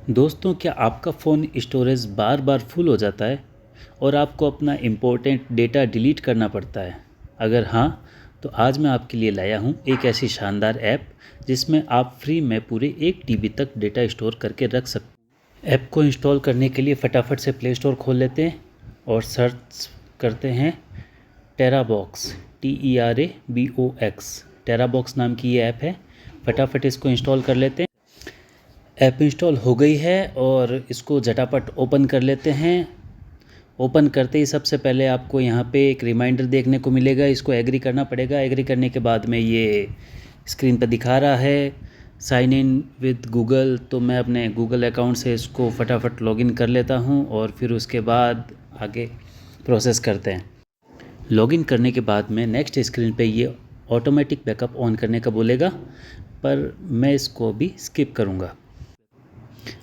दोस्तों, क्या आपका फ़ोन स्टोरेज बार बार फुल हो जाता है और आपको अपना इम्पोर्टेंट डेटा डिलीट करना पड़ता है? अगर हाँ, तो आज मैं आपके लिए लाया हूँ एक ऐसी शानदार ऐप जिसमें आप फ्री में पूरे 1 TB तक डेटा स्टोर करके रख सकते हैं। ऐप को इंस्टॉल करने के लिए फटाफट से प्ले स्टोर खोल लेते हैं और सर्च करते हैं टेराबॉक्स, TERABOX। टेराबॉक्स नाम की ये ऐप है। फटाफट इसको इंस्टॉल कर लेते हैं। ऐप इंस्टॉल हो गई है और इसको झटापट ओपन कर लेते हैं। ओपन करते ही सबसे पहले आपको यहाँ पे एक रिमाइंडर देखने को मिलेगा, इसको एग्री करना पड़ेगा। एग्री करने के बाद में ये स्क्रीन पर दिखा रहा है साइन इन विद गूगल, तो मैं अपने गूगल अकाउंट से इसको फटाफट लॉगिन कर लेता हूँ और फिर उसके बाद आगे प्रोसेस करते हैं। लॉगिन करने के बाद में नेक्स्ट स्क्रीन पे ये ऑटोमेटिक बैकअप ऑन करने का बोलेगा, पर मैं इसको भी स्किप करूँगा।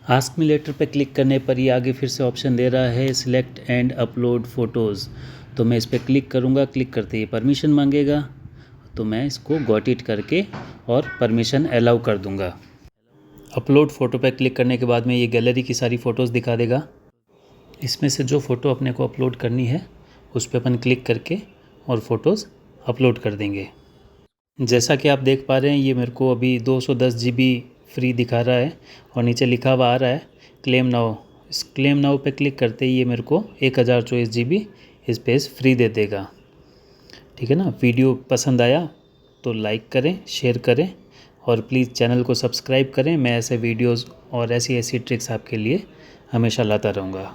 आस्क मी लेटर पे क्लिक करने पर ये आगे फिर से ऑप्शन दे रहा है सिलेक्ट एंड अपलोड फ़ोटोज़, तो मैं इस पर क्लिक करूँगा। क्लिक करते ही परमिशन मांगेगा, तो मैं इसको गॉट इट करके और परमिशन अलाउ कर दूँगा। अपलोड फ़ोटो पे क्लिक करने के बाद में ये गैलरी की सारी फ़ोटोज़ दिखा देगा। इसमें से जो फ़ोटो अपने को अपलोड करनी है उस पर अपन क्लिक करके और फ़ोटोज़ अपलोड कर देंगे। जैसा कि आप देख पा रहे हैं, ये मेरे को अभी 210 GB फ्री दिखा रहा है और नीचे लिखा हुआ आ रहा है क्लेम नाउ। इस क्लेम नाउ पे क्लिक करते ही ये मेरे को 1024 GB स्पेस फ्री दे देगा। ठीक है ना। वीडियो पसंद आया तो लाइक करें, शेयर करें और प्लीज़ चैनल को सब्सक्राइब करें। मैं ऐसे वीडियोज़ और ऐसी ट्रिक्स आपके लिए हमेशा लाता रहूँगा।